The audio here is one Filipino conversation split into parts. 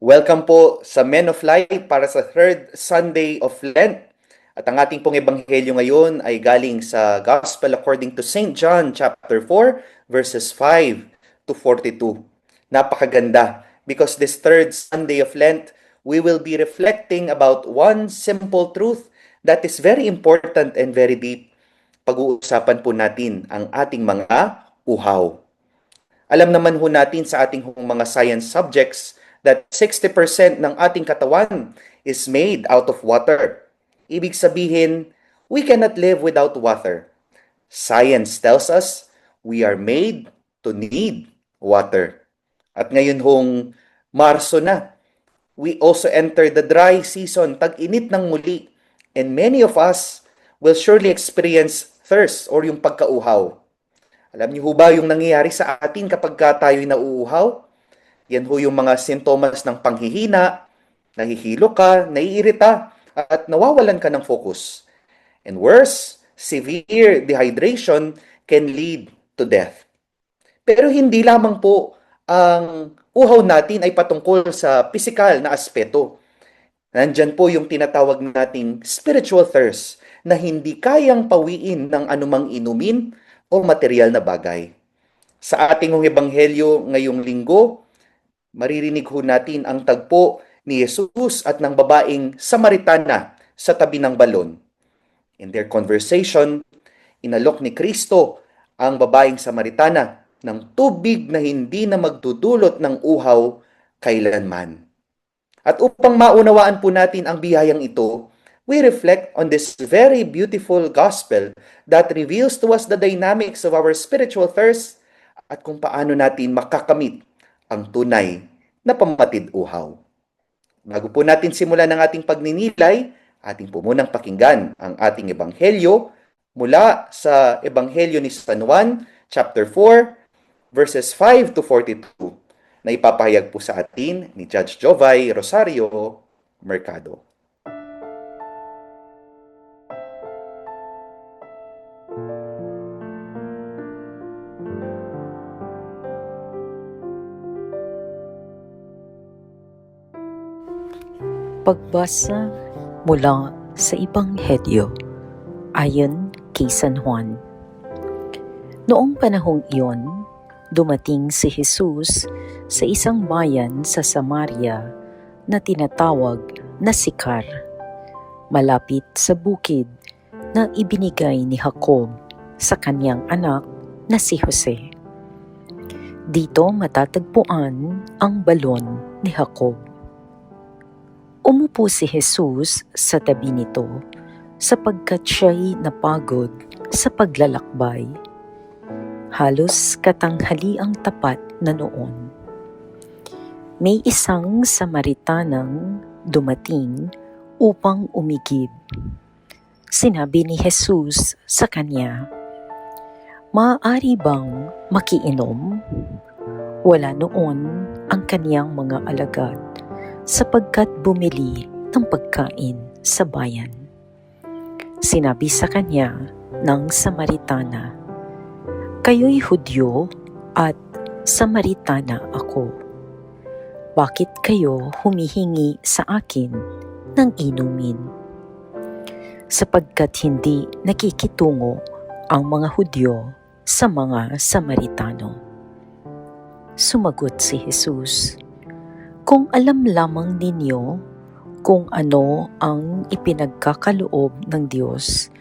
Welcome po sa Men of Light para sa third Sunday of Lent. At ang ating pong ebanghelyo ngayon ay galing sa Gospel according to St. John chapter 4 verses 5 to 42. Napakaganda because this third Sunday of Lent, we will be reflecting about one simple truth that is very important and very deep. Pag-uusapan po natin ang ating mga uhaw. Alam naman ho natin sa ating mga science subjects that 60% ng ating katawan is made out of water. Ibig sabihin, we cannot live without water. Science tells us we are made to need water. At ngayon hong Marso na, we also enter the dry season, tag-init ng muli. And many of us will surely experience thirst or yung pagkauhaw. Alam niyo ho ba yung nangyayari sa atin kapag tayo'y nauuhaw? Yan ho yung mga sintomas ng panghihina, nahihilo ka, naiirita, at nawawalan ka ng focus. And worse, severe dehydration can lead to death. Pero hindi lamang po ang uhaw natin ay patungkol sa pisikal na aspeto. Nandyan po yung tinatawag nating spiritual thirst na hindi kayang pawiin ng anumang inumin o material na bagay. Sa ating ebanghelyo ngayong linggo, maririnig ho natin ang tagpo ni Jesus at ng babaeng Samaritana sa tabi ng balon. In their conversation, inalok ni Kristo ang babaeng Samaritana ng tubig na hindi na magdudulot ng uhaw kailanman. At upang maunawaan po natin ang biyayang ito, we reflect on this very beautiful gospel that reveals to us the dynamics of our spiritual thirst at kung paano natin makakamit ang tunay na pamatid uhaw. Bago po natin simulan ang ating pagninilay, ating po munang pakinggan ang ating ebanghelyo mula sa ebanghelyo ni San Juan, chapter 4, verses 5 to 42, na ipapahayag po sa atin ni Judge Jovay Rosario Mercado. Pagbasa mula sa Ebanghelyo ayon kay San Juan. Noong panahong iyon, dumating si Jesus sa isang bayan sa Samaria na tinatawag na Sicar, malapit sa bukid na ibinigay ni Jacob sa kanyang anak na si Jose. Dito matatagpuan ang balon ni Jacob. Umupo si Jesus sa tabi nito sapagkat siya'y napagod sa paglalakbay. Halos katanghaliang tapat na noon. May isang Samaritanang dumating upang umigib. Sinabi ni Jesus sa kanya, "Maaari bang makiinom?" Wala noon ang kaniyang mga alagad sapagkat bumili ng pagkain sa bayan. Sinabi sa kanya ng Samaritana, "Kayo'y Hudyo at Samaritana ako. Bakit kayo humihingi sa akin ng inumin?" Sapagkat hindi nakikitungo ang mga Hudyo sa mga Samaritano. Sumagot si Jesus, "Kung alam lamang ninyo kung ano ang ipinagkakaloob ng Diyos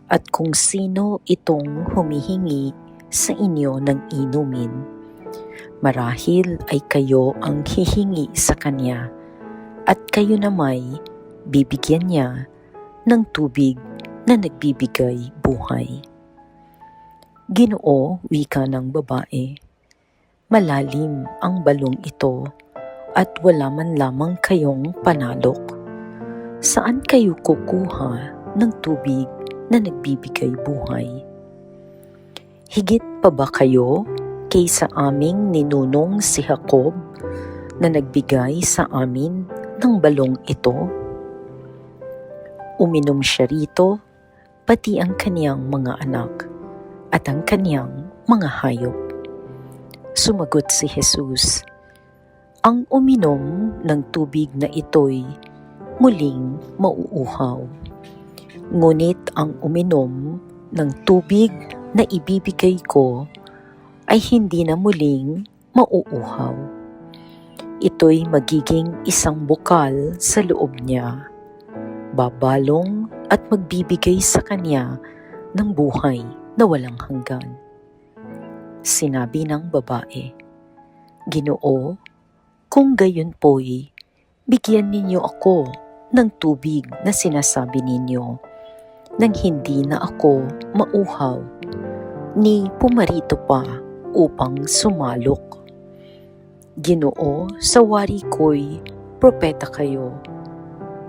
at kung sino itong humihingi sa inyo ng inumin, marahil ay kayo ang hihingi sa Kanya at kayo namay bibigyan niya ng tubig na nagbibigay buhay." "Ginoo," wika ng babae, "malalim ang balong ito at wala man lamang kayong panalok. Saan kayo kukuha ng tubig na nagbibigay buhay? Higit pa ba kayo kaysa aming ninunong si Jacob na nagbigay sa amin ng balong ito? Uminom siya rito, pati ang kaniyang mga anak at ang kaniyang mga hayop." Sumagot si Jesus, Ang uminom ng tubig na ito'y muling mauuhaw. Ngunit ang uminom ng tubig na ibibigay ko ay hindi na muling mauuhaw. Ito'y magiging isang bukal sa loob niya, babalong at magbibigay sa kanya ng buhay na walang hanggan. Sinabi ng babae, Ginoo, kung gayon po'y, bigyan ninyo ako ng tubig na sinasabi ninyo, nang hindi na ako mauhaw, ni pumarito pa upang sumalok. Ginoo, sa wari ko'y propeta kayo.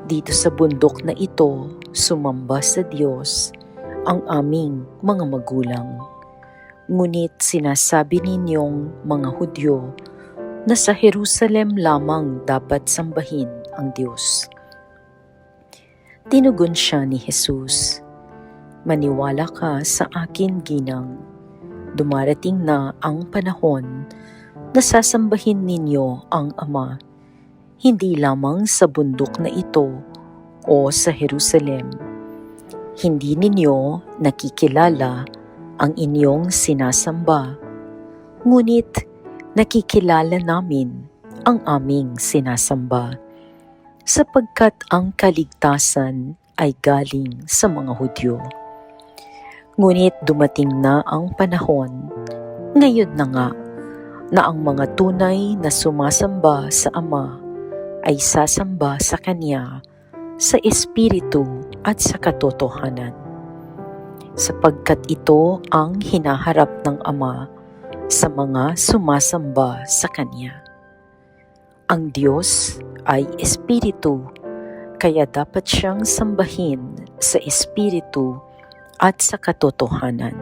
Dito sa bundok na ito, sumamba sa Diyos ang aming mga magulang. Ngunit sinasabi ninyong mga Hudyo na sa Jerusalem lamang dapat sambahin ang Diyos. Tinugon siya ni Jesus, Maniwala ka sa akin, ginang. Dumarating na ang panahon na sasambahin ninyo ang Ama, hindi lamang sa bundok na ito o sa Jerusalem. Hindi ninyo nakikilala ang inyong sinasamba, ngunit nakikilala namin ang aming sinasamba, sapagkat ang kaligtasan ay galing sa mga Hudyo. Ngunit dumating na ang panahon, ngayon na nga, na ang mga tunay na sumasamba sa Ama ay sasamba sa Kanya sa Espiritu at sa katotohanan. Sapagkat ito ang hinaharap ng Ama sa mga sumasamba sa Kanya. Ang Diyos ay Espiritu, kaya dapat siyang sambahin sa Espiritu at sa katotohanan.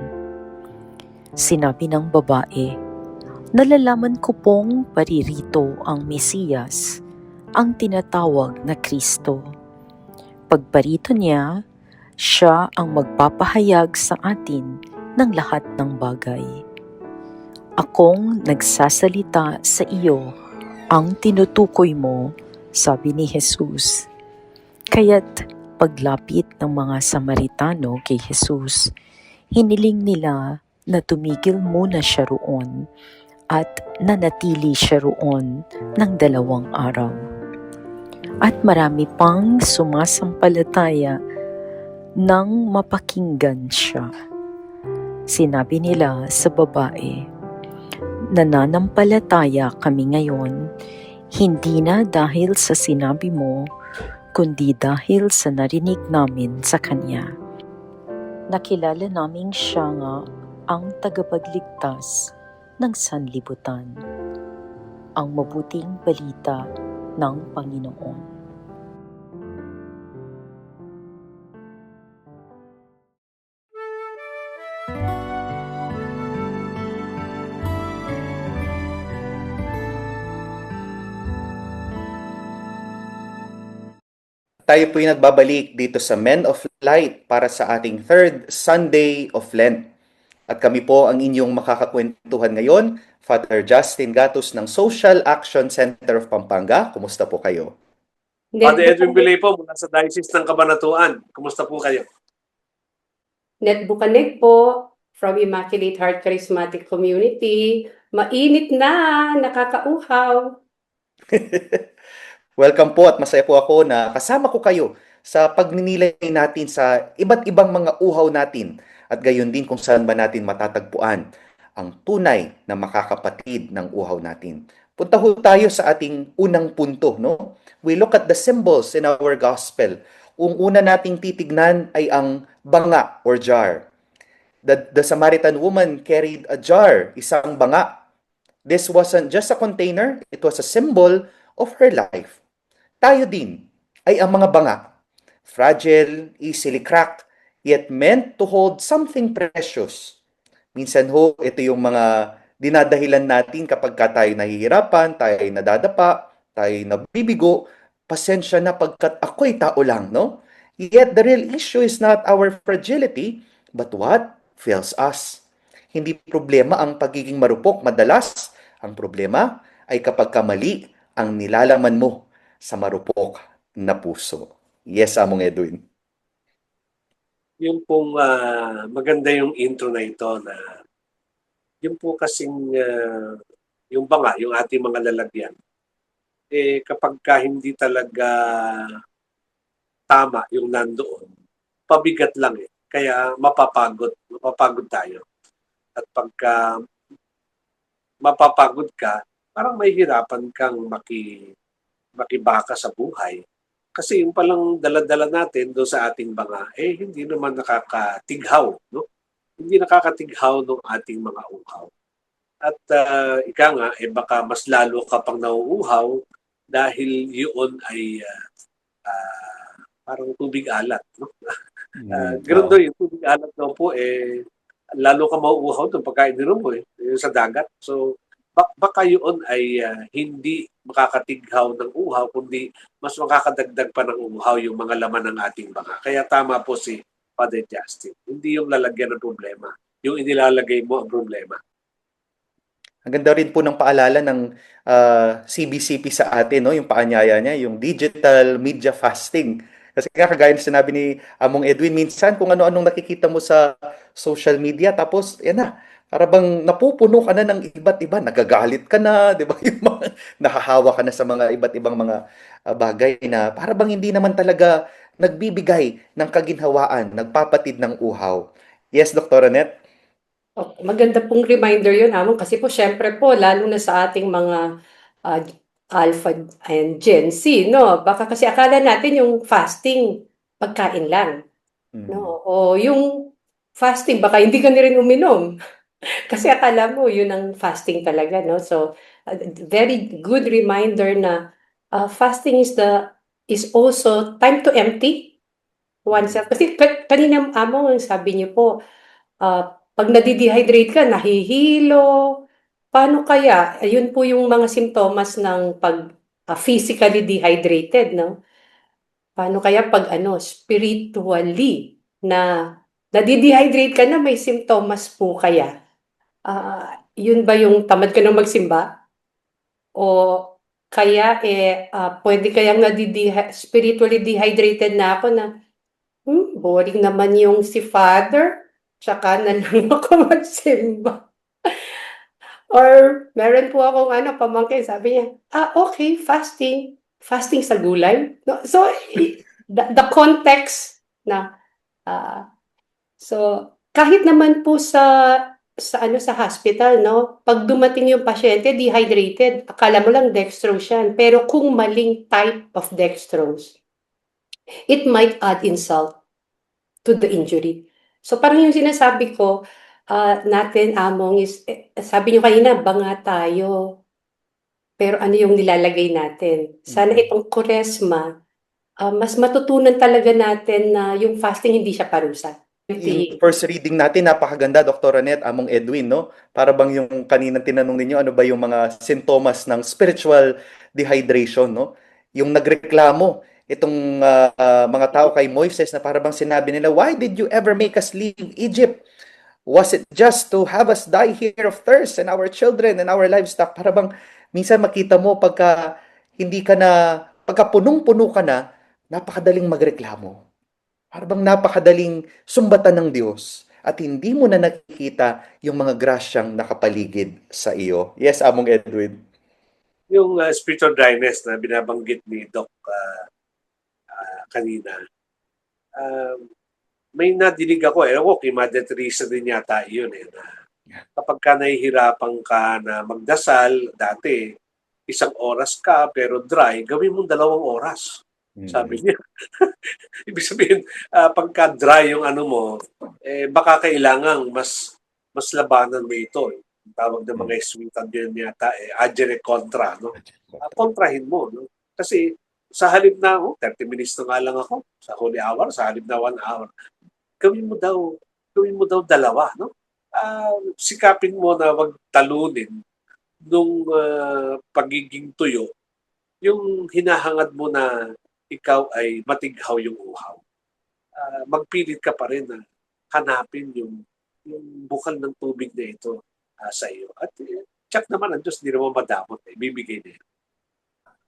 Sinabi ng babae, Nalalaman ko pong paririto ang Mesiyas, ang tinatawag na Kristo. Pagparito niya, siya ang magpapahayag sa atin ng lahat ng bagay. Akong nagsasalita sa iyo ang tinutukoy mo, sabi ni Jesus. Kaya't paglapit ng mga Samaritano kay Jesus, hiniling nila na tumigil muna siya roon at nanatili siya roon ng 2 araw. At marami pang sumasampalataya nang mapakinggan siya. Sinabi nila sa babae, Nananampalataya kami ngayon, hindi na dahil sa sinabi mo, kundi dahil sa narinig namin sa Kanya. Nakilala namin siya nga ang tagapagligtas ng sanlibutan, ang mabuting balita ng Panginoon. Tayo po'y nagbabalik dito sa Men of Light para sa ating third Sunday of Lent. At kami po ang inyong makakakwentuhan ngayon, Father Justin Gatos ng Social Action Center of Pampanga. Kumusta po kayo? Father Edwin Bilay po mula sa Diocese ng Cabanatuan. Kumusta po kayo? Net Bukanek po from Immaculate Heart Charismatic Community. Mainit na, nakakauhaw. Welcome po at masaya po ako na kasama ko kayo sa pagninilay natin sa iba't ibang mga uhaw natin at gayon din kung saan ba natin matatagpuan ang tunay na makakapatid ng uhaw natin. Punta ho tayo sa ating unang punto, no? We look at the symbols in our gospel. Ang una nating titignan ay ang banga or jar. The Samaritan woman carried a jar, isang banga. This wasn't just a container, it was a symbol of her life. Tayo din ay ang mga banga, fragile, easily cracked, yet meant to hold something precious. Minsan ho, ito yung mga dinadahilan natin kapag tayo nahihirapan, tayo nadadapa, tayo nabibigo, pasensya na pagkat ako'y tao lang, no? Yet the real issue is not our fragility, but what fails us. Hindi problema ang pagiging marupok madalas. Ang problema ay kapag kamali ang nilalaman mo sa marupok na puso. Yes, Among Edwin. Yung pong maganda yung intro na ito na yung po kasing yung banga, yung ating mga lalagyan, kapag ka hindi talaga tama yung nandoon, pabigat lang eh. Kaya mapapagod tayo. At pagka mapapagod ka, parang may hirapan kang makibaka sa buhay. Kasi yung palang dala-dala natin doon sa ating banga, hindi naman nakakatighaw, no? Hindi nakakatighaw ng ating mga uhaw. At ika nga, baka mas lalo ka pang nauuhaw dahil yun ay parang tubig alat, no? Ganoon daw Oo. yung tubig alat daw po, lalo ka mauuhaw doon pagka ininom mo yung sa dagat. So, baka yun ay hindi makakatighaw ng uhaw, kundi mas makakadagdag pa ng uhaw yung mga laman ng ating banga. Kaya tama po si Father Justin. Hindi yung lalagyan ng problema. Yung inilalagay mo ang problema. Ang ganda rin po ng paalala ng CBCP sa atin, no? Yung paanyaya niya, yung digital media fasting. Kasi kagaya na sinabi ni Among Edwin, minsan kung ano-anong nakikita mo sa social media, tapos yan na, para bang napupuno ka na ng iba't iba, nagagalit ka na, di ba? Yung mga, nahahawa ka na sa mga iba't ibang mga bagay na para bang hindi naman talaga nagbibigay ng kaginhawaan, nagpapatid ng uhaw. Yes, Dr. Annette? Oh, maganda pong reminder yun, Amon, kasi po syempre po, lalo na sa ating mga ah, Alpha and Gen Z, no? Baka kasi akala natin yung fasting, pagkain lang, Mm. no? O yung fasting, baka hindi ka na rin uminom. Kasi akala mo, yun ang fasting talaga, no? So, very good reminder na fasting is also time to empty Mm. oneself. Kasi kanina, Amo, ang sabi niyo po, pag nadidehydrate ka, nahihilo. Paano kaya? Ayun po yung mga simptomas ng pag physically dehydrated, no? Paano kaya pag spiritually na nadidehydrate ka na may simptomas po kaya? Yun ba yung tamad ka na magsimba? O kaya pwede kayang spiritually dehydrated na ako na boring naman yung si Father, tsaka na lang ako magsimba. Or meron po akong pamangkin, sabi niya, okay, fasting. Fasting sa gulay. No? So, the context na, ah, so, kahit naman po sa hospital, no? Pag dumating yung pasyente, dehydrated, akala mo lang dextrose yan. Pero kung maling type of dextrose, it might add insult to the injury. So parang yung sinasabi ko natin, Among, is, sabi nyo kanina, banga tayo. Pero ano yung nilalagay natin? Sana Mm. itong Kuresma, mas matutunan talaga natin na yung fasting hindi siya parusa. Yung first reading natin, napakaganda, Dr. Annette, Among Edwin, no? Para bang yung kaninang tinanong ninyo, ano ba yung mga sintomas ng spiritual dehydration, no? Yung nagreklamo, itong mga tao kay Moises na para bang sinabi nila, why did you ever make us leave Egypt? Was it just to have us die here of thirst and our children and our livestock? Para bang minsan makita mo pagka punong-puno ka na, napakadaling magreklamo. Para bang napakadaling sumbatan ng Diyos at hindi mo na nakikita yung mga grasyang nakapaligid sa iyo. Yes, Among Edwin. Yung spiritual dryness na binabanggit ni Doc kanina, uh, may nadinig ako, kay Mother Teresa din yata yun na kapag ka nahihirapan ka na magdasal, dati, 1 oras ka pero dry, gawin mong 2 oras. Sabi Mm. niya. Ibig sabihin, pagka dry yung ano mo, baka kailangan mas labanan mo ito. Ang tawag ng mga Jesuitan din yata, agere contra, no? Kontrahin mo, no? Kasi sa halip na, 30 minutes na nga lang ako sa holy hour, sa halip na 1 hour, gawin mo daw, dalawa, no? Sikapin mo na wag talunin nung pagiging tuyo, yung hinahangad mo na ikaw ay matighaw yung uhaw. Magpilit ka pa rin na hanapin yung bukal ng tubig na ito sa iyo. At check naman ang Diyos, hindi naman madamot. Bibigay na yan.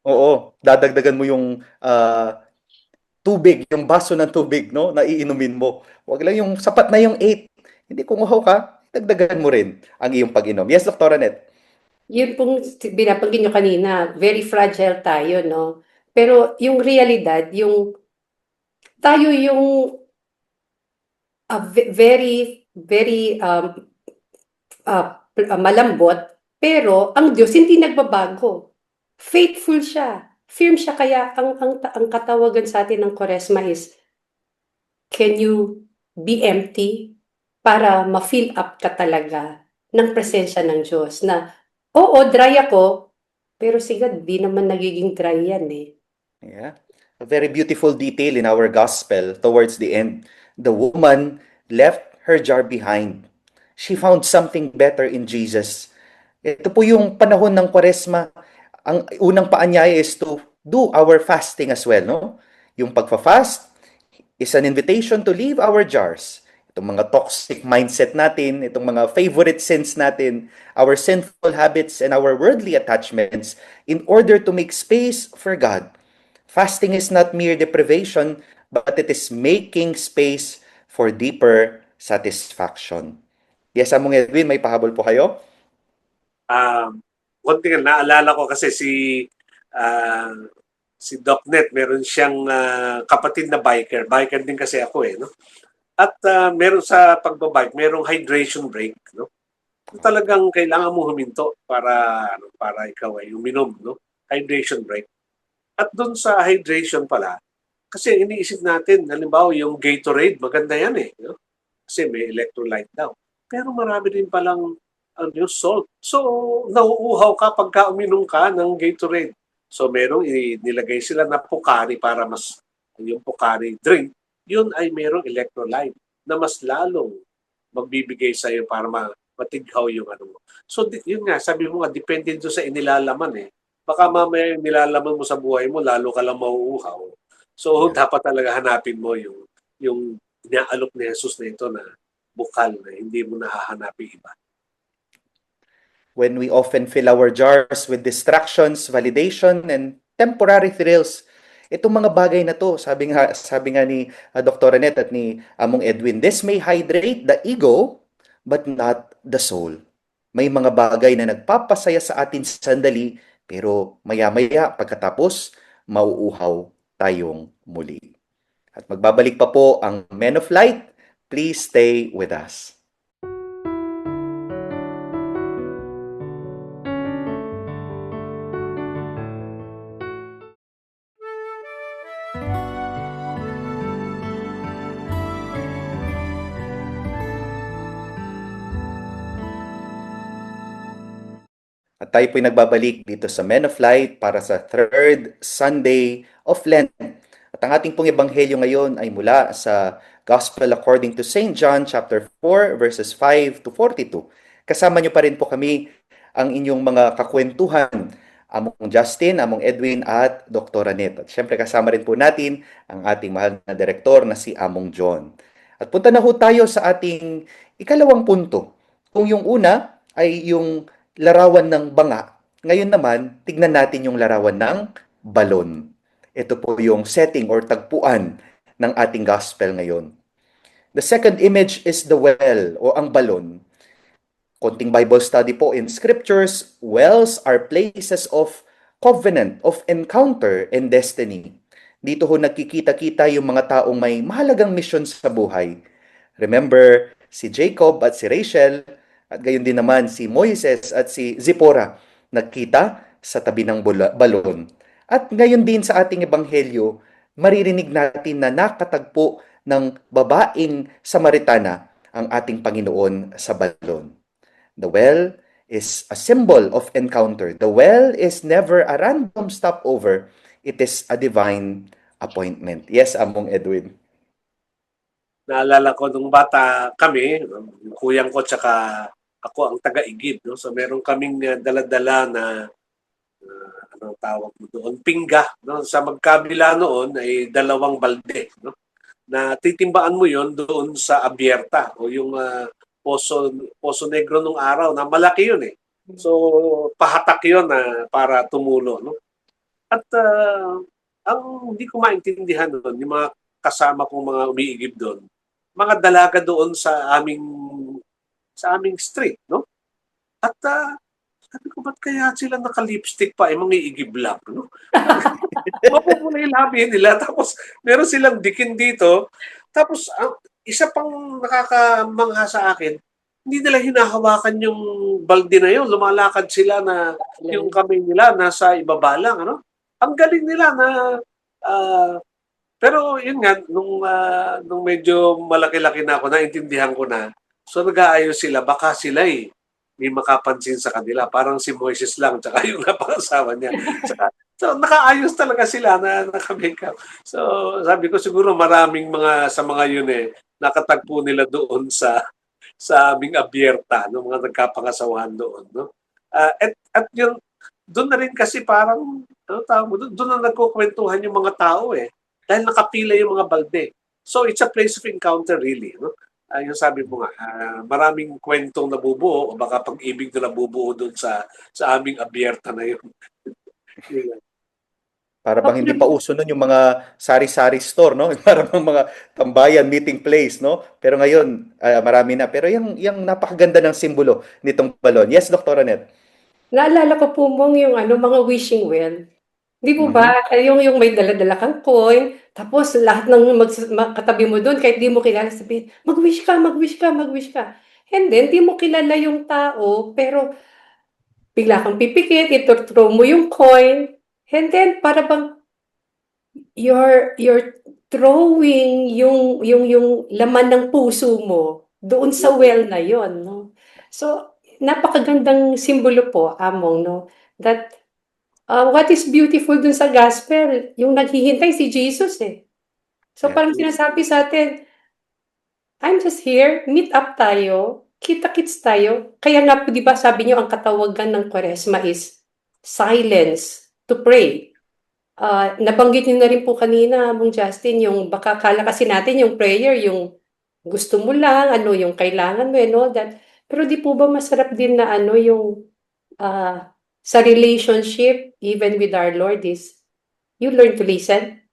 Oo, dadagdagan mo yung tubig, yung baso ng tubig, no, na iinumin mo. Huwag lang yung sapat na yung 8. Hindi kung uhaw ka, dagdagan mo rin ang iyong pag-inom. Yes, Dr. Annette? Yun pong binabanggit nyo kanina, very fragile tayo, no? Pero yung realidad, yung tayo yung very, very malambot, pero ang Diyos hindi nagbabago. Faithful siya. Firm siya, kaya ang katawagan sa atin ng Kwaresma is, can you be empty para ma-fill up ka talaga ng presensya ng Diyos na, oo, dry ako, pero sigad, di naman nagiging dry yan eh. Yeah. A very beautiful detail in our gospel towards the end. The woman left her jar behind. She found something better in Jesus. Ito po yung panahon ng Kwaresma. Ang unang paanyaya is to do our fasting as well, no? Yung pagfa-fast is an invitation to leave our jars. Itong mga toxic mindset natin, itong mga favorite sins natin, our sinful habits and our worldly attachments in order to make space for God. Fasting is not mere deprivation, but it is making space for deeper satisfaction. Yes, Among Edwin, may pahabol po kayo? Konti nga, naalala ko kasi ah, si Doc Net, meron siyang kapatid na biker. Biker din kasi ako eh, no? At meron sa pagbabike, merong hydration break, no? Talagang kailangan mo huminto para ikaw ay uminom, no? Hydration break. At doon sa hydration pala, kasi iniisip natin, halimbawa yung Gatorade, maganda yan eh, no? Kasi may electrolyte daw. Pero marami din palang yung salt. So, nauuhaw ka pagka uminom ka ng Gatorade. So, merong nilagay sila na Pocari para mas, yung Pocari drink, yun ay merong electrolyte na mas lalong magbibigay sa iyo para matighaw yung ano mo. So, yun nga, sabi mo nga, depende doon sa inilalaman eh. Baka mamaya yung nilalaman mo sa buhay mo, lalo ka lang mauuhaw. So, Yeah. dapat talaga hanapin mo yung inaalok ni Jesus na ito na bukal na hindi mo nahahanapin iba. When we often fill our jars with distractions, validation, and temporary thrills, itong mga bagay na to, sabi nga ni Dr. Annette at ni Among Edwin, this may hydrate the ego, but not the soul. May mga bagay na nagpapasaya sa atin sandali, pero maya-maya pagkatapos, mauuhaw tayong muli. At magbabalik pa po ang Men of Light. Please stay with us. At tayo po'y nagbabalik dito sa Men of Light para sa third Sunday of Lent. At ang ating pong ebanghelyo ngayon ay mula sa Gospel according to St. John chapter 4 verses 5 to 42. Kasama niyo pa rin po kami ang inyong mga kakwentuhan, Among Justin, Among Edwin at Dr. Annette. At syempre kasama rin po natin ang ating mahal na direktor na si Among John. At punta na ho tayo sa ating ikalawang punto. Kung yung una ay yung larawan ng banga. Ngayon naman, tignan natin yung larawan ng balon. Ito po yung setting or tagpuan ng ating gospel ngayon. The second image is the well o ang balon. Konting Bible study po in scriptures, wells are places of covenant, of encounter and destiny. Dito ho nagkikita-kita yung mga taong may mahalagang misyon sa buhay. Remember, si Jacob at si Rachel, at gayon din naman si Moises at si Zipporah, nagkita sa tabi ng balon. At ngayon din sa ating ebanghelyo, maririnig natin na nakatagpo ng babaeng Samaritana ang ating Panginoon sa balon. The well is a symbol of encounter. The well is never a random stopover. It is a divine appointment. Yes, Among Edwin. Naalala ko nung bata kami, yung kuyang ko tsaka ako ang taga-igib. No? So meron kaming dala-dala na anong tawag mo doon, pingga. No? Sa magkabila noon ay dalawang balde. No? Na titimbaan mo yon doon sa Abierta o yung Poso Negro nung araw na malaki yun eh. So pahatak yun na para tumulo. No? At ang hindi ko maintindihan doon, yung mga kasama kong mga umiigib doon, mga dalaga doon sa aming street, no? At sabi ko, ba't kaya sila naka-lipstick pa, mga iigib lang, no? Mapupula yung labi nila, tapos meron silang dikin dito, tapos ang isa pang nakakamangha sa akin, hindi nila hinahawakan yung balde na yun, lumalakad sila na yung kamay nila nasa ibaba lang, ano? Ang galing nila na ah, pero yun nga, nung medyo malaki-laki na ako, naintindihan ko na, so nag-aayos sila, baka sila may makapansin sa kanila. Parang si Moises lang, tsaka yung napangasawa niya. So nakaayos talaga sila na naka-makeup. So sabi ko siguro maraming sa mga yun nakatagpo nila doon sa aming abyerta, no, mga nagkapangasawahan doon. No? At yun, doon na rin kasi parang, ano tawag mo, doon na nagkukwentuhan yung mga tao dahil nakapila yung mga balde. So it's a place of encounter really. No? Yung sabi mo nga, maraming kwentong nabubuo o baka pag-ibig na nabubuo doon sa aming abyerta na yun. Yun. Para bang hindi pa uso nun yung mga sari-sari store, no? Para bang mga tambayan, meeting place, no? Pero ngayon, marami na. Pero yung napakaganda ng simbolo nitong balon. Yes, Dr. Anet? Naalala ko po mong yung mga wishing well. Di po Mhm. ba? Yung may dala-dala kang coin, tapos lahat ng katabi mo doon, kahit di mo kilala, sabihin, mag-wish ka, mag-wish ka, mag-wish ka. And then, di mo kilala yung tao, pero bigla kang pipikit, ito-throw mo yung coin, and then, para bang you're throwing yung laman ng puso mo doon sa well na yon, no? So, napakagandang simbolo po, Among, no? That what is beautiful dun sa gospel, yung naghihintay si Jesus eh. So Yeah. parang sinasabi sa atin, I'm just here, meet up tayo, kita-kits tayo. Kaya nga po, di ba, sabi niyo, ang katawagan ng Kwaresma is silence to pray. Nabanggit niyo na rin po kanina, Mong Justin, yung baka kala kasi natin yung prayer, yung gusto mo lang, yung kailangan mo, and all that. Pero di po ba masarap din na yung sa relationship, even with our Lord, is you learn to listen.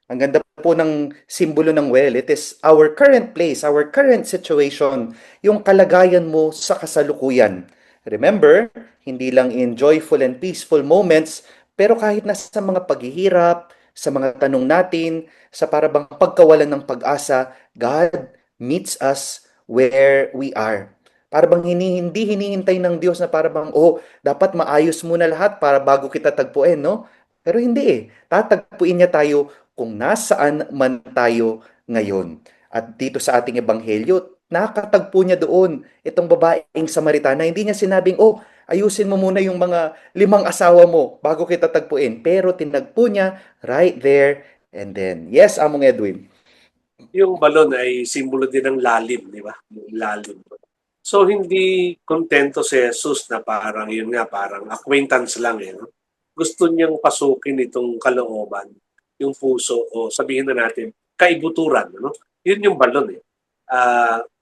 Ang ganda po ng simbolo ng well. It is our current place, our current situation, yung kalagayan mo sa kasalukuyan. Remember, hindi lang in joyful and peaceful moments, pero kahit nasa mga paghihirap, sa mga tanong natin, sa parabang pagkawalan ng pag-asa, God meets us where we are. Para bang hindi hinihintay ng Diyos na para bang, oh, dapat maayos muna lahat para bago kita tagpuin, no? Pero hindi eh. Tatagpuin niya tayo kung nasaan man tayo ngayon. At dito sa ating ebanghelyo, nakatagpo niya doon itong babaeng Samaritana. Hindi niya sinabing, oh, ayusin mo muna yung mga 5 asawa mo bago kita tagpuin. Pero tinagpo niya right there and then. Yes, Among Edwin. Yung balon ay simbolo din ng lalim, di ba? Yung lalim. So hindi kontento si Jesus na parang yun nga, parang acquaintance lang no? Gusto niyang pasukin itong kalooban, yung puso o sabihin na natin, kaibuturan, no? Yun yung balon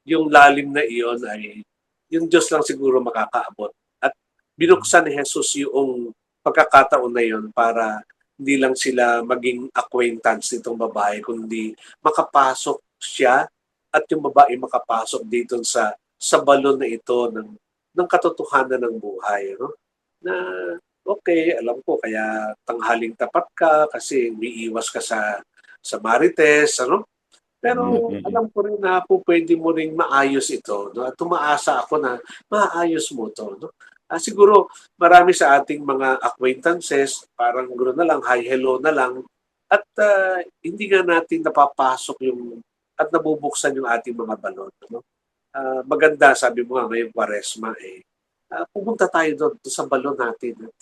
yung lalim na iyon ay yung Diyos lang siguro makakaabot. At binuksan ni Jesus yung pagkakataon na yun para hindi lang sila maging acquaintance nitong babae, kundi makapasok siya at yung babae makapasok dito sa balon na ito ng katotohanan ng buhay. No? Na okay, alam ko, kaya tanghaling tapat ka kasi umiiwas ka sa marites, ano? Pero Mm-mm. alam ko rin na po pwede mo ring maayos ito. No? At tumaasa ako na maayos mo to. No? Siguro marami sa ating mga acquaintances, parang gano'n na lang, hi, hello na lang. At hindi nga natin napapasok at nabubuksan yung ating mga balon. No? Maganda, sabi mo nga, ngayong Kwaresma, pumunta tayo doon sa balon natin at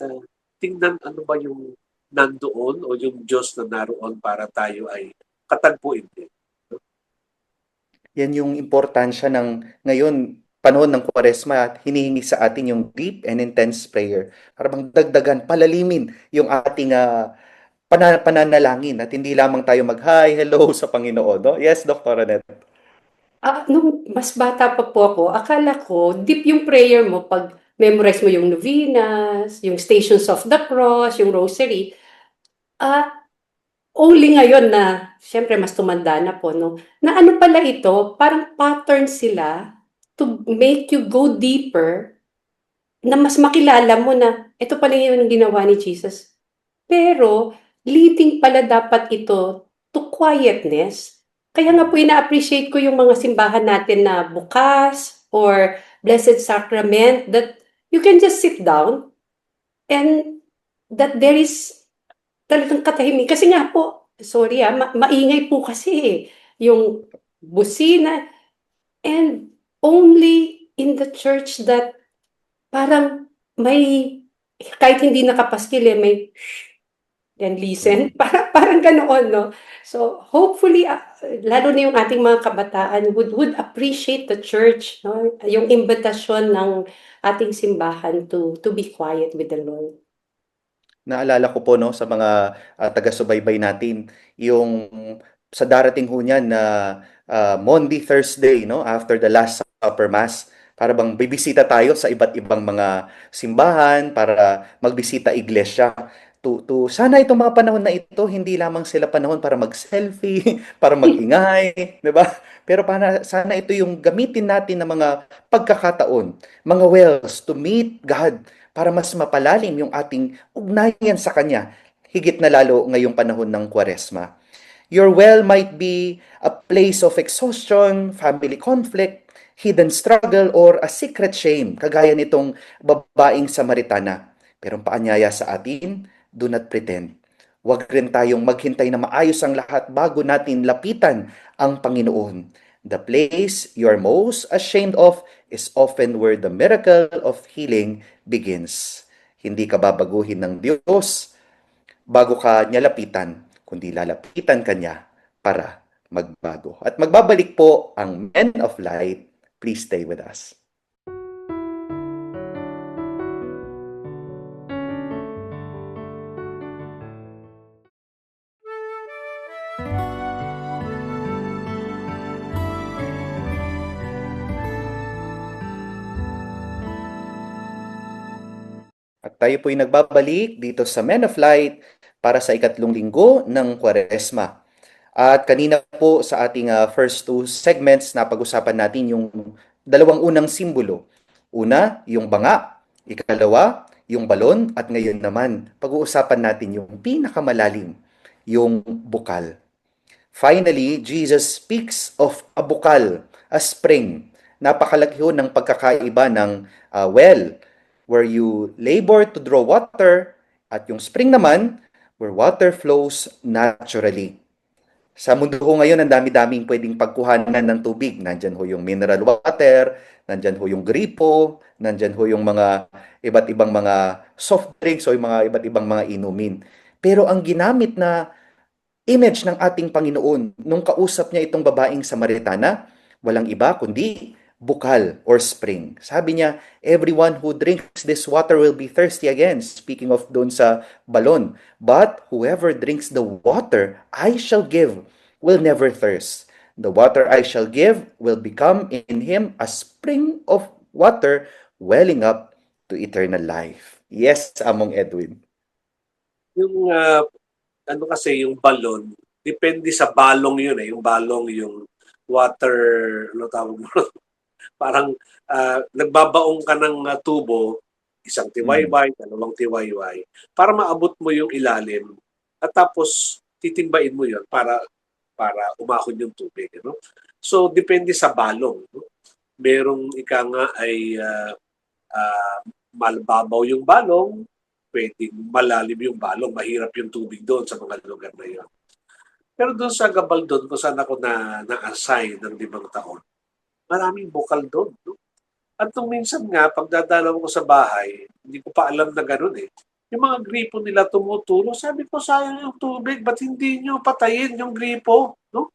tingnan ano ba yung nandoon o yung Diyos na naroon para tayo ay katagpuin din. Yan yung importansya ng ngayon, panahon ng Kwaresma at hinihingi sa atin yung deep and intense prayer. Para bang dagdagan, palalimin yung ating pananalangin at hindi lamang tayo mag-hi, hello sa Panginoon. No? Yes, Dr. Annette. Nung mas bata pa po ako, akala ko, deep yung prayer mo pag memorize mo yung novenas, yung Stations of the Cross, yung Rosary. Ah, only ngayon na, siyempre mas tumanda na po, no? Na ano pala ito, parang pattern sila to make you go deeper, na mas makilala mo na ito pala yung ginawa ni Jesus. Pero, leading pala dapat ito to quietness. Kaya nga po ina-appreciate ko yung mga simbahan natin na bukas or Blessed Sacrament, that you can just sit down and that there is talagang katahimik. Kasi nga po, sorry maingay po kasi yung busina, and only in the church that parang may, kahit hindi nakapaskil may and listen, parang ganoon, no? So, hopefully, lalo na yung ating mga kabataan would appreciate the church, no? Yung imbitasyon ng ating simbahan to be quiet with the Lord. Naalala ko po 'no, sa mga, taga-subaybay natin, yung sa darating ho niyan na, Maundy Thursday 'no, after the Last Supper Mass, para bang bibisita tayo sa iba't ibang mga simbahan para magbisita iglesia. Sana itong mga panahon na ito hindi lamang sila panahon para mag-selfie, para mag-ingay, 'di ba? Pero sana ito yung gamitin natin ng mga pagkakataon, mga wells to meet God, para mas mapalalim yung ating ugnayan sa Kanya, higit na lalo ngayong panahon ng Kwaresma. Your well might be a place of exhaustion, family conflict, hidden struggle, or a secret shame, kagaya nitong babaeng Samaritana. Pero ang paanyaya sa atin, do not pretend. Huwag rin tayong maghintay na maayos ang lahat bago natin lapitan ang Panginoon. The place you're most ashamed of is often where the miracle of healing begins. Hindi ka babaguhin ng Diyos bago ka niya lapitan, kundi lalapitan ka niya para magbago. At magbabalik po ang Men of Light. Please stay with us. At tayo po'y nagbabalik dito sa Men of Light para sa ikatlong linggo ng Kwaresma. At kanina po sa ating first two segments, napag-usapan natin yung dalawang unang simbolo. Una, yung banga. Ikalawa, yung balon. At ngayon naman, pag-uusapan natin yung pinakamalalim, yung bukal. Finally, Jesus speaks of a bukal, a spring. Napakalaki ho ng pagkakaiba ng well, where you labor to draw water, at yung spring naman, where water flows naturally. Sa mundo ho ngayon, ang dami-daming pwedeng pagkuhanan ng tubig. Nandyan ho yung mineral water, nandyan ho yung gripo, nandyan ho yung mga iba't ibang mga soft drinks o yung mga iba't ibang mga inumin. Pero ang ginamit na image ng ating Panginoon nung kausap niya itong babaeng Samaritana, walang iba kundi bukal or spring. Sabi niya, everyone who drinks this water will be thirsty again. Speaking of doon sa balon. But whoever drinks the water I shall give will never thirst. The water I shall give will become in him a spring of water welling up to eternal life. Yes, Among Edwin. Yung ano kasi yung balon, depende sa balong yun eh. Yung balong, yung water, ano tawag mo? Parang nagbabaong ka ng tubo, isang tiwayway, dalawang tiwayway, para maabot mo yung ilalim. At tapos, titimbain mo yun para umahon yung tubig. No? So, depende sa balong. No? Merong ika nga ay malbabaw yung balong, pwedeng malalim yung balong, mahirap yung tubig doon sa mga lugar na yun. Pero doon sa Gabaldon, kung saan ako na-assign ng 5 taon, maraming bukal doon. No? At nung minsan nga, pagdadalaw ko sa bahay, hindi ko pa alam na gano'n eh. Yung mga gripo nila tumutulo, sabi ko, sayang yung tubig, ba't hindi nyo patayin yung gripo? No?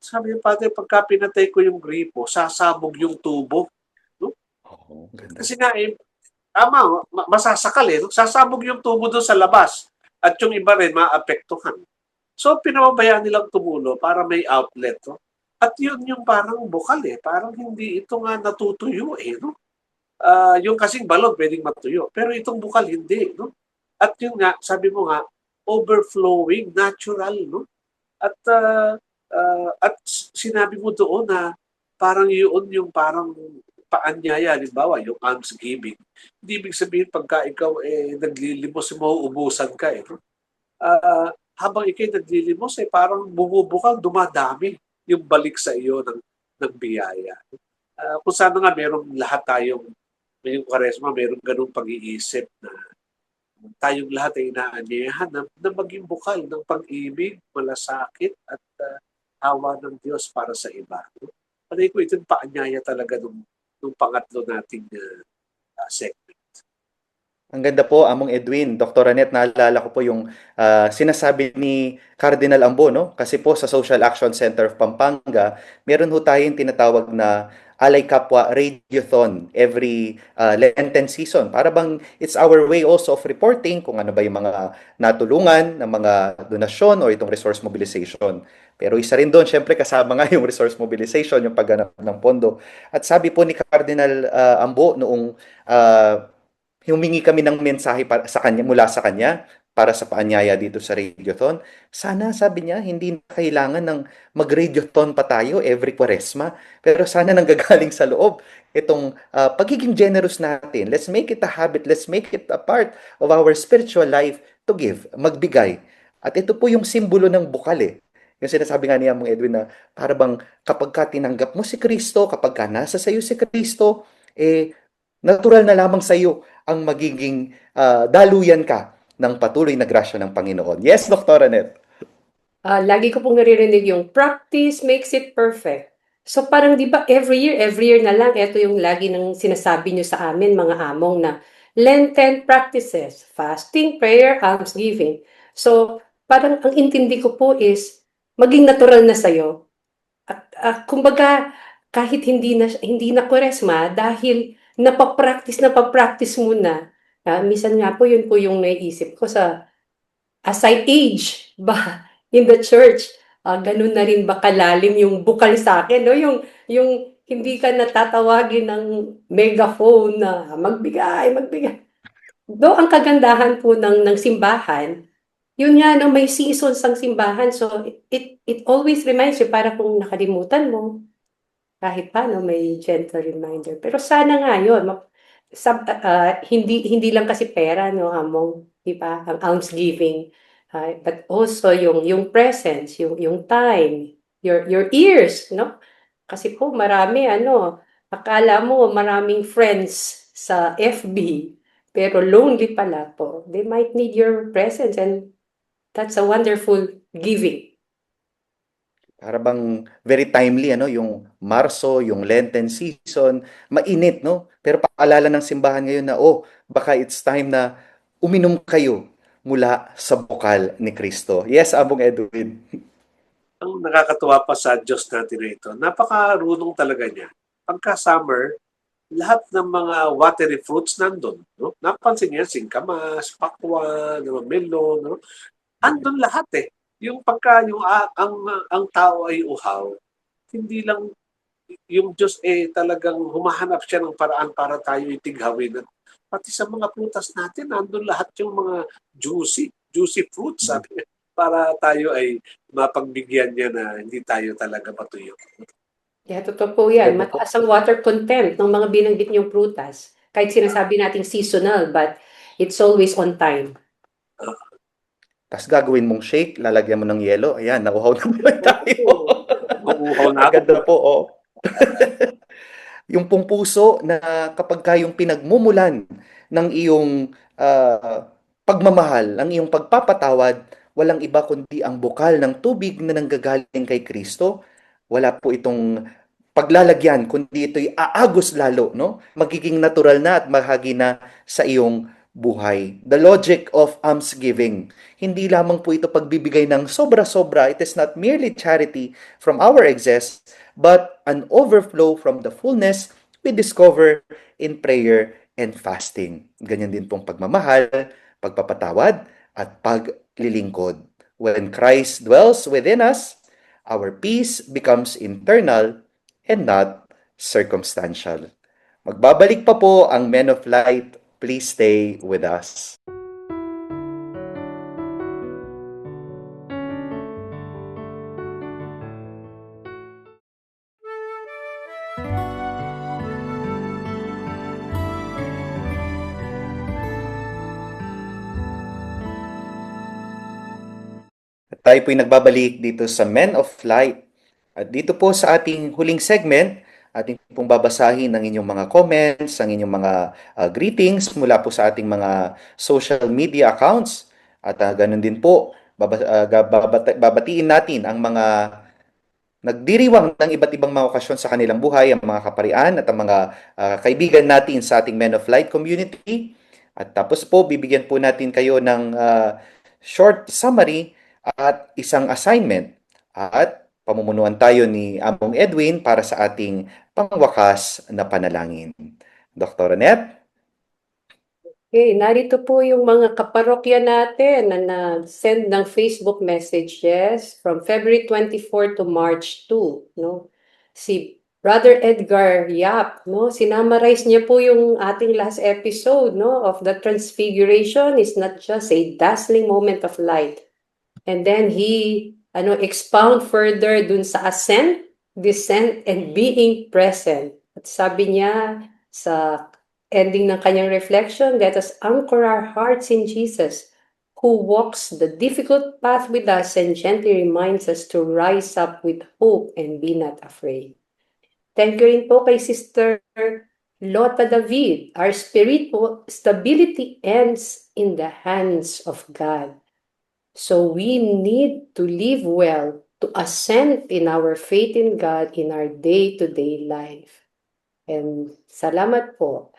Sabi yung Padre, pagka pinatay ko yung gripo, sasabog yung tubo. No? Oh, ganda. Kasi nga eh, masasakal eh. No? Sasabog yung tubo doon sa labas. At yung iba rin, maapektuhan. So, pinababayaan nilang tumulo para may outlet. No? At yun yung parang bukal eh. Parang hindi ito nga natutuyo eh. No? Yung kasing balon pwedeng matuyo. Pero itong bukal hindi. No? At yun nga, sabi mo nga, overflowing, natural, no? At sinabi mo doon na parang yun yung parang paanyaya, halimbawa, yung almsgiving. Hindi ibig sabihin pagka ikaw naglilimos, mauubusan ka no? Habang ikay naglilimos, parang bumubukal, dumadami yung balik sa iyo ng biyaya. Kung sana nga merong lahat tayong, yung Kwaresma, merong ganung pag-iisip na tayong lahat ay inaanyayahan na maging bukal ng pag-ibig, malasakit at awa ng Diyos para sa iba. No? Panay ko ito paanyaya talaga nung pangatlo nating segment. Ang ganda po, Among Edwin. Dr. Annette, naalala ko po yung sinasabi ni Cardinal Ambo, no? Kasi po sa Social Action Center of Pampanga, meron ho tayong tinatawag na Alay Kapwa Radiothon every Lenten season. Para bang it's our way also of reporting kung ano ba yung mga natulungan ng mga donasyon o itong resource mobilization. Pero isa rin doon, syempre kasama nga yung resource mobilization, yung pagganap ng pondo. At sabi po ni Cardinal Ambo noong humingi kami ng mensahe sa kanya, mula sa kanya para sa paanyaya dito sa Radiothon. Sana, sabi niya, hindi na kailangan ng mag-Radiothon pa tayo every Kwaresma, pero sana nanggagaling sa loob itong pagiging generous natin. Let's make it a habit, let's make it a part of our spiritual life to give, magbigay. At ito po yung simbolo ng bukal Yung sinasabi nga niya mong Edwin na para bang kapag ka tinanggap mo si Kristo, kapag ka nasa sayo si Kristo, natural na lamang sa iyo ang magiging daluyan ka ng patuloy na grasya ng Panginoon. Yes, Dr. Annette. Lagi ko pong naririnig yung practice makes it perfect. So parang di ba every year na lang, ito yung lagi nang sinasabi nyo sa amin mga among na Lenten practices, fasting, prayer, almsgiving. So parang ang intindi ko po is maging natural na sa'yo. At kumbaga kahit hindi na Kwaresma dahil napapractice mo na. Minsan nga po yun po yung naiisip ko as I age ba in the church, ganun na rin ba kalalim yung bukal sa akin, no? Yung hindi ka natatawagin ng megaphone na magbigay. Do ang kagandahan po ng simbahan, yun nga no, may seasons ang simbahan. So it always reminds you, para kung nakalimutan mo, kahit paano may gentle reminder. Pero sana nga yun, hindi lang kasi pera no among, di ba, ang almsgiving, but also yung presence, yung time, your ears, no? Kasi po marami akala mo maraming friends sa FB, pero lonely pala po. They might need your presence, and that's a wonderful giving. Para bang very timely, yung Marso, yung Lenten season, mainit, no? Pero paalala ng simbahan ngayon na, baka it's time na uminom kayo mula sa bukal ni Kristo. Yes, Abong Edwin. Ang nakakatuwa pa sa Diyos natin na ito, napakarunong talaga niya. Pagka summer, lahat ng mga watery fruits nandun. No? Napansin niya, singkamas, pakwan, melon, no? Andun lahat Yung pagka ang tao ay uhaw, hindi lang yung Diyos talagang humahanap siya ng paraan para tayo itighawin. At pati sa mga prutas natin, andun lahat yung mga juicy fruits, sabi niya, para tayo ay mapagbigyan niya na hindi tayo talaga matuyo. Yeah, totoo po yan. Ganda po. Mataas ang water content ng mga binanggit niyong prutas. Kahit sinasabi nating seasonal, but it's always on time. Tapos gagawin mong shake, lalagyan mo ng yelo. Ayan, nauhaw na naman tayo. Mauuhaw na Ang ako. ganda po, Yung pong puso na kapag kayong pinagmumulan ng iyong pagmamahal, ng iyong pagpapatawad, walang iba kundi ang bukal ng tubig na nanggagaling kay Kristo. Wala po itong paglalagyan, kundi ito'y aagos lalo, no? Magiging natural na at bahagi na sa iyong buhay. The logic of almsgiving. Hindi lamang po ito pagbibigay ng sobra-sobra. It is not merely charity from our excess, but an overflow from the fullness we discover in prayer and fasting. Ganyan din pong pagmamahal, pagpapatawad, at paglilingkod. When Christ dwells within us, our peace becomes internal and not circumstantial. Magbabalik pa po ang Men of Light. Please stay with us. tayo po'y nagbabalik dito sa Men of Light. At dito po sa ating huling segment, ating pong babasahin ang inyong mga comments, ang inyong mga greetings mula po sa ating mga social media accounts. At ganun din po, babatiin natin ang mga nagdiriwang ng iba't ibang mga okasyon sa kanilang buhay, ang mga kaparian at ang mga kaibigan natin sa ating Men of Light community. At tapos po, bibigyan po natin kayo ng short summary at isang assignment. At pamumunuan tayo ni Among Edwin para sa ating pangwakas na panalangin. Dr. Annette? Okay, narito po yung mga kaparokya natin na nag-send ng Facebook messages from February 24 to March 2, no? Si Brother Edgar Yap, no? Sinamarize niya po yung ating last episode, no? Of the Transfiguration is not just a dazzling moment of light. And then he expound further dun sa ascent, descent, and being present. At sabi niya sa ending ng kanyang reflection, let us anchor our hearts in Jesus, who walks the difficult path with us and gently reminds us to rise up with hope and be not afraid. Thank you rin po kay Sister Lota David. Our spiritual stability ends in the hands of God. So we need to live well, to ascend in our faith in God in our day-to-day life. And salamat po.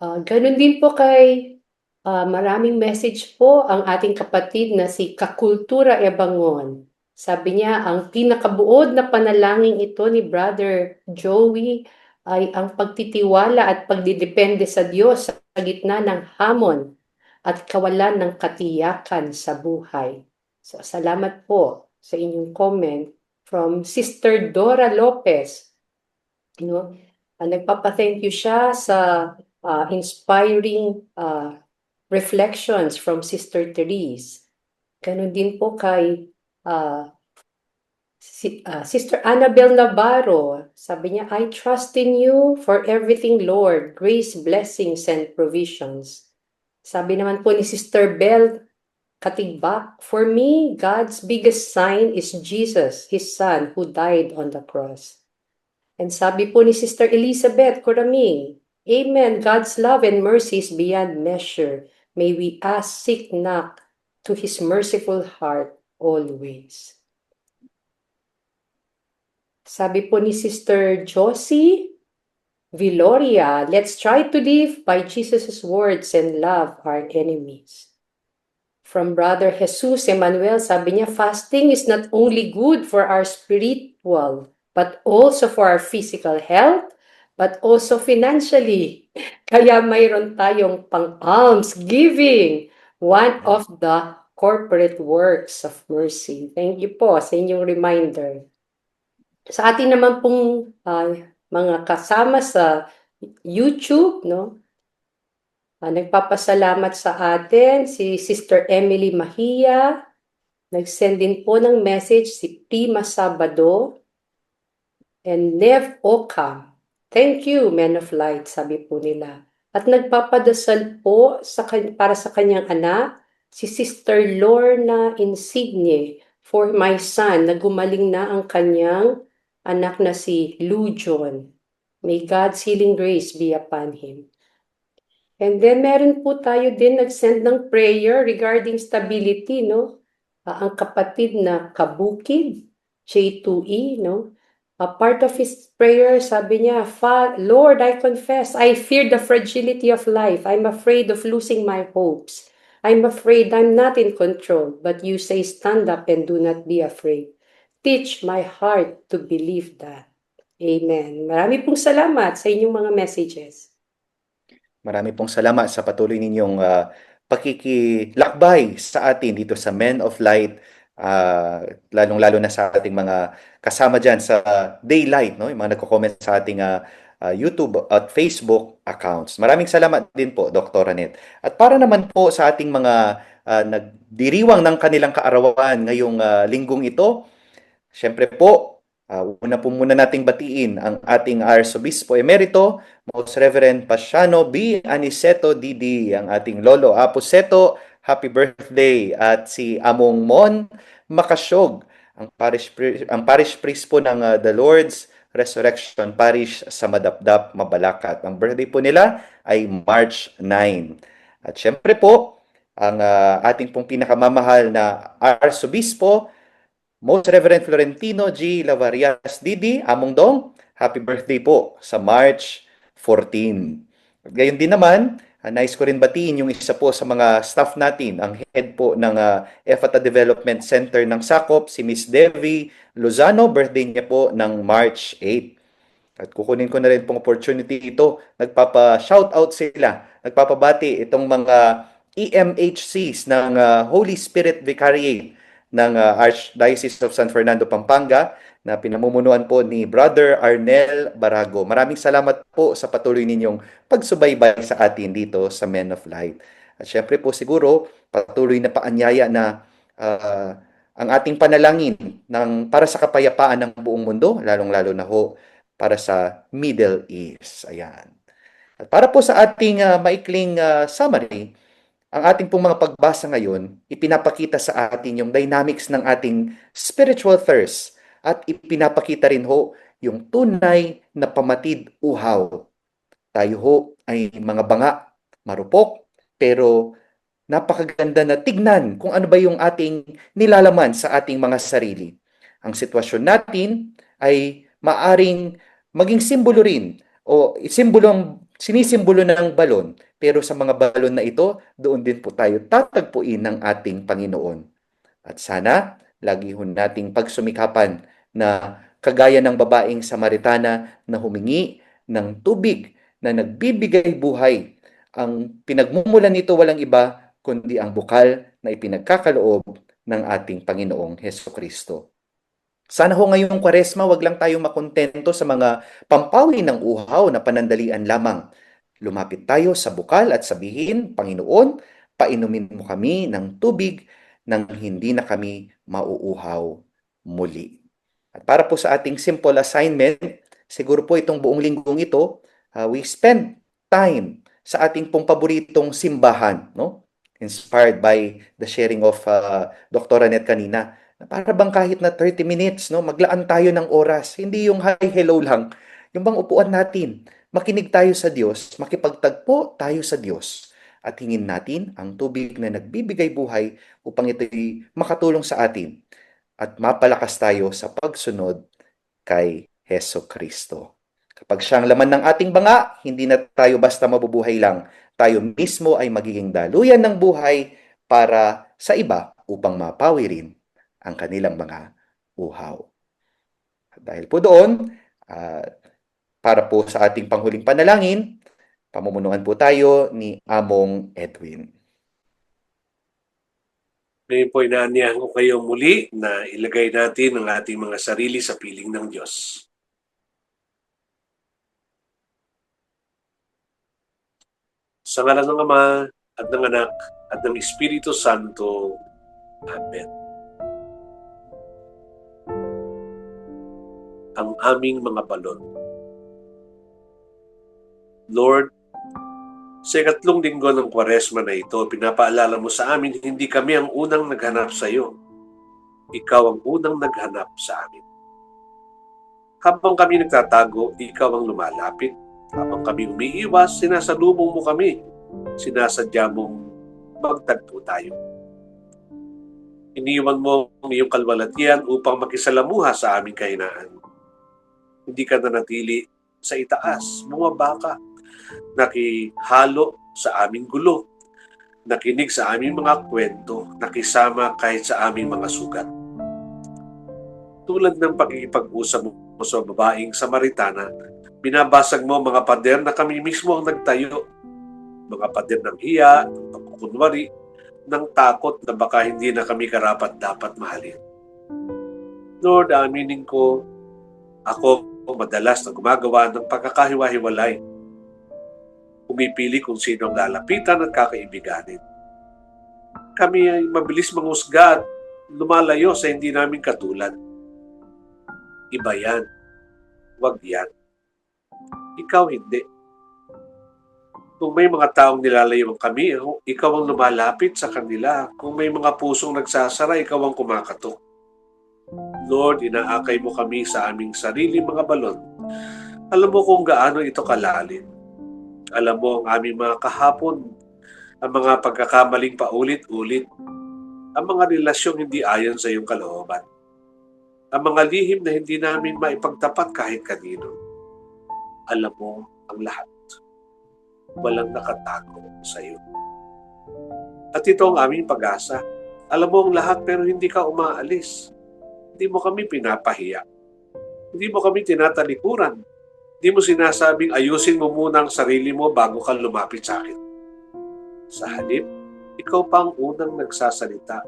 Ganun din po kay maraming message po ang ating kapatid na si Kakultura Ebangon. Sabi niya, ang pinakabuod na panalangin ito ni Brother Joey ay ang pagtitiwala at pagdidepende sa Diyos sa gitna ng hamon at kawalan ng katiyakan sa buhay. So, salamat po sa inyong comment from Sister Dora Lopez. Nagpapa-thank you siya sa inspiring reflections from Sister Therese. Ganun din po kay Sister Annabel Navarro. Sabi niya, I trust in you for everything, Lord. Grace, blessings, and provisions. Sabi naman po ni Sister Bell Katigbak, for me, God's biggest sign is Jesus, His Son, who died on the cross. And sabi po ni Sister Elizabeth Coraming, Amen. God's love and mercy is beyond measure. May we ask, seek, knock to His merciful heart always. Sabi po ni Sister Josie Viloria, let's try to live by Jesus' words and love our enemies. From Brother Jesus Emmanuel, sabi niya, fasting is not only good for our spiritual, but also for our physical health, but also financially. Kaya mayroon tayong pang-alms giving, one of the corporate works of mercy. Thank you po sa inyong reminder. Sa atin naman pong mga kasama sa YouTube, no? Nagpapasalamat sa atin si Sister Emily Mahia. Nag-send din po ng message si Prima Sabado and Nev Oka. Thank you, Men of Light, sabi po nila. At nagpapadasal po para sa kanyang anak, si Sister Lorna Insigne, for my son, na gumaling na ang kanyang anak na si Lujon. May God's healing grace be upon him. And then meron po tayo din nag-send ng prayer regarding stability, no? Ang kapatid na Kabukid, J2E, no? A part of his prayer, sabi niya, Lord, I confess, I fear the fragility of life. I'm afraid of losing my hopes. I'm afraid I'm not in control, but you say stand up and do not be afraid. Teach my heart to believe that. Amen. Marami pong salamat sa inyong mga messages. Marami pong salamat sa patuloy ninyong pakikilakbay sa atin dito sa Men of Light, lalong-lalo na sa ating mga kasama dyan sa Daylight, no? Yung mga nagko-comment sa ating YouTube at Facebook accounts. Maraming salamat din po, Dr. Annette. At para naman po sa ating mga nagdiriwang ng kanilang kaarawan ngayong linggong ito, syempre po, una po muna nating batiin ang ating Arsobispo Emerito, Most Reverend Pasiano B. Aniceto DD, ang ating Lolo Apo Seto, happy birthday. At si Among Mon Makasyog, ang parish priest po ng The Lord's Resurrection Parish sa Madapdap, Mabalacat. Ang birthday po nila ay March 9. At syempre po, ang ating pong pinakamamahal na Arsobispo, Most Reverend Florentino G. Lavarias Didi, Among Dong, happy birthday po sa March 14. At gayon din naman, nais ko rin batiin yung isa po sa mga staff natin, ang head po ng EFATA Development Center ng Sakop, si Miss Devi Lozano, birthday niya po ng March 8. At kukunin ko na rin pong opportunity ito, nagpapa-shoutout sila, nagpapabati itong mga EMHCs ng Holy Spirit Vicariate ng Archdiocese of San Fernando, Pampanga, na pinamumunuan po ni Brother Arnel Barago. Maraming salamat po sa patuloy ninyong pagsubaybay sa atin dito sa Men of Light. At syempre po siguro, patuloy na paanyaya na ang ating panalangin para sa kapayapaan ng buong mundo, lalong-lalo na ho para sa Middle East. Ayan. At para po sa ating maikling summary, ang ating pong mga pagbasa ngayon, ipinapakita sa atin yung dynamics ng ating spiritual thirst at ipinapakita rin ho yung tunay na pamatid uhaw. Tayo ho ay mga banga, marupok, pero napakaganda na tignan kung ano ba yung ating nilalaman sa ating mga sarili. Ang sitwasyon natin ay maaring maging simbolo rin o sinisimbolo ng balon, pero sa mga balon na ito, doon din po tayo tatagpuin ng ating Panginoon. At sana, lagi ho nating pagsumikapan na kagaya ng babaeng Samaritana na humingi ng tubig na nagbibigay buhay. Ang pinagmumulan nito walang iba kundi ang bukal na ipinagkakaloob ng ating Panginoong Hesukristo. Sana ho ngayong Kwaresma, wag lang tayong makontento sa mga pampawi ng uhaw na panandalian lamang. Lumapit tayo sa bukal at sabihin, Panginoon, painumin mo kami ng tubig nang hindi na kami mauuhaw muli. At para po sa ating simple assignment, siguro po itong buong linggong ito, we spend time sa ating pong paboritong simbahan, no? Inspired by the sharing of Dr. Annette kanina. Para bang kahit na 30 minutes, no, maglaan tayo ng oras. Hindi yung hi, hello lang. Yung bang upuan natin, makinig tayo sa Diyos, makipagtagpo tayo sa Diyos, at hingin natin ang tubig na nagbibigay buhay upang ito'y makatulong sa atin at mapalakas tayo sa pagsunod kay Heso Kristo. Kapag siya ang laman ng ating banga, hindi na tayo basta mabubuhay lang. Tayo mismo ay magiging daluyan ng buhay para sa iba upang mapawi rin ang kanilang mga uhaw. Dahil po doon, para po sa ating panghuling panalangin, pamumunuan po tayo ni Among Edwin. Ngayon po inaanyahan ko kayo muli na ilagay natin ang ating mga sarili sa piling ng Diyos. Sa ngalan ng Ama at ng Anak at ng Espiritu Santo. Amen. Ang aming mga balon. Lord, sa ikatlong linggo ng Kwaresma na ito, pinapaalala mo sa amin, hindi kami ang unang naghanap sa iyo. Ikaw ang unang naghanap sa amin. Habang kami nagtatago, ikaw ang lumalapit. Habang kami umiiwas, sinasalubong mo kami. Sinasadya mong magtagpo tayo. Iniwan mo ang iyong kalwalatian upang makisalamuha sa aming kahinaan. Hindi ka nanatili sa itaas, bumaba ka. Nakihalo sa aming gulo. Nakinig sa aming mga kwento, nakisama kahit sa aming mga sugat. Tulad ng pagkikipag-usap mo sa babaeng Samaritana, binabasag mo mga pader na kami mismo ang nagtayo. Mga pader ng hiya, ng pagkukunwari, ng takot na baka hindi na kami karapat-dapat mahalin. Lord, aminin ko, ako madalas na gumagawa ng pagkakahiwa-hiwalay. Pumipili kung sino ang lalapitan at kakaibiganin. Kami ay mabilis manghusga at lumalayo sa hindi namin katulad. Iba yan. Wag yan. Ikaw hindi. Kung may mga taong nilalayuan kami, ikaw ang lumalapit sa kanila. Kung may mga pusong nagsasara, ikaw ang kumakatok. Lord, inaakay mo kami sa aming sarili mga balon. Alam mo kung gaano ito kalalim. Alam mo ang aming mga kahapon, ang mga pagkakamaling paulit-ulit, ang mga relasyong hindi ayon sa iyong kalooban, ang mga lihim na hindi namin maipagtapat kahit kanino. Alam mo ang lahat. Walang nakatago sa iyo. At ito ang aming pag-asa. Alam mo ang lahat pero hindi ka umaalis. Hindi mo kami pinapahiya. Hindi mo kami tinatalikuran. Hindi mo sinasabing ayusin mo muna ang sarili mo bago ka lumapit sa akin. Sa halip, ikaw pa ang unang nagsasalita.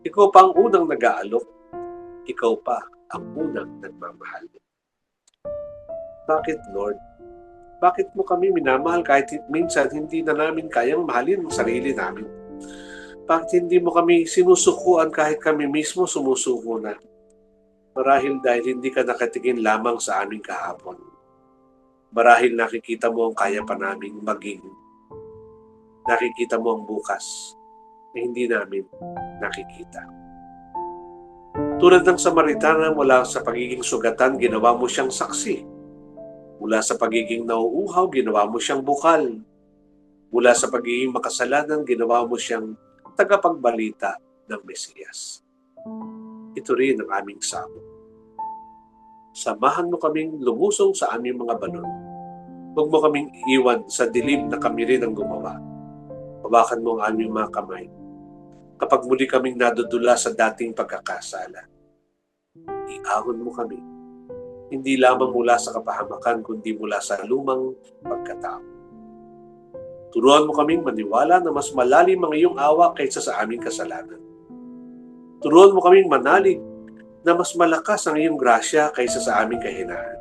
Ikaw pa ang unang nag-aalok. Ikaw pa ang unang nagmamahal. Bakit, Lord? Bakit mo kami minamahal kahit minsan hindi na namin kayang mahalin ang sarili namin? Bakit hindi mo kami sinusukuan kahit kami mismo sumusuko na? Marahil dahil hindi ka nakatingin lamang sa aming kahapon. Marahil nakikita mo ang kaya pa naming maging. Nakikita mo ang bukas na hindi namin nakikita. Tulad ng Samaritana, mula sa pagiging sugatan, ginawa mo siyang saksi. Mula sa pagiging nauuhaw, ginawa mo siyang bukal. Mula sa pagiging makasalanan, ginawa mo siyang tagapagbalita ng Mesiyas. Ito rin ang aming samo. Samahan mo kaming lumusong sa aming mga balon. Huwag mo kaming iwan sa dilim na kami rin ang gumawa. Hawakan mo ang aming mga kamay. Kapag muli kaming nadudula sa dating pagkakasala, iahon mo kami. Hindi lamang mula sa kapahamakan, kundi mula sa lumang pagkatao. Turuan mo kaming maniwala na mas malalim ang iyong awa kaysa sa aming kasalanan. Turuan mo kaming manalig na mas malakas ang iyong grasya kaysa sa aming kahinaan.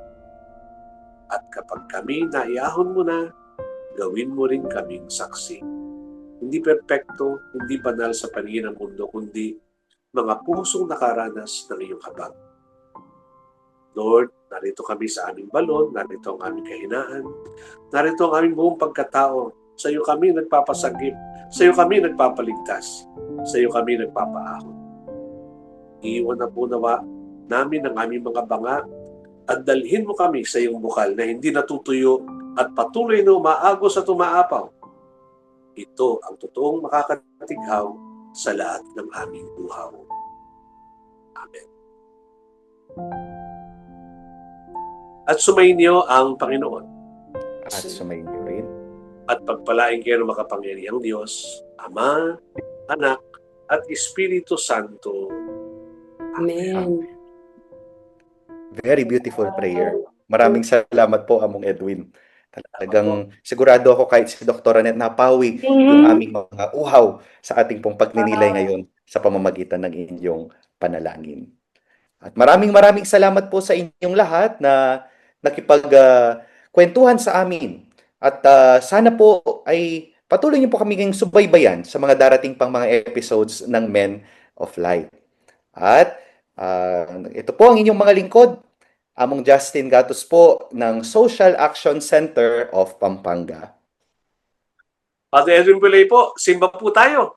At kapag kami naiahon mo na, gawin mo rin kaming saksi. Hindi perpekto, hindi banal sa paningin ng mundo, kundi mga pusong nakaranas ng iyong habag. Lord, narito kami sa aming balon, narito ang aming kahinaan, narito ang aming buong pagkatao. Sa iyo kami nagpapasagip, sa iyo kami nagpapaligtas, sa iyo kami nagpapaahon. Iiwan na po nawa namin ang aming mga banga at dalhin mo kami sa iyong bukal na hindi natutuyo at patuloy na umaagos at umaapaw. Ito ang totoong makakatighaw sa lahat ng aming uhaw. Amen. At sumainyo ang Panginoon. At sumainyo rin. At pagpalain kayo ng makapangyarihang Diyos, Ama, Anak, at Espiritu Santo. Amen. Very beautiful prayer. Maraming salamat po, Among Edwin. Talagang sigurado ako kahit si Dr. Annette napawi yung aming mga uhaw sa ating pong pagninilay ngayon sa pamamagitan ng inyong panalangin. At maraming salamat po sa inyong lahat na nakipagkwentuhan sa amin. At sana po ay patuloy niyo po kami subaybayan sa mga darating pang mga episodes ng Men of Light. At ito po ang inyong mga lingkod, Among Justin Gatos po ng Social Action Center of Pampanga. Father Edwin Bulay po, simba po tayo.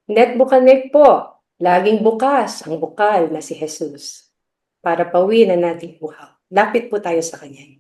Net Bukanek po, laging bukas ang bukal na si Jesus para pawi na nating buhaw. Lapit po tayo sa Kanya.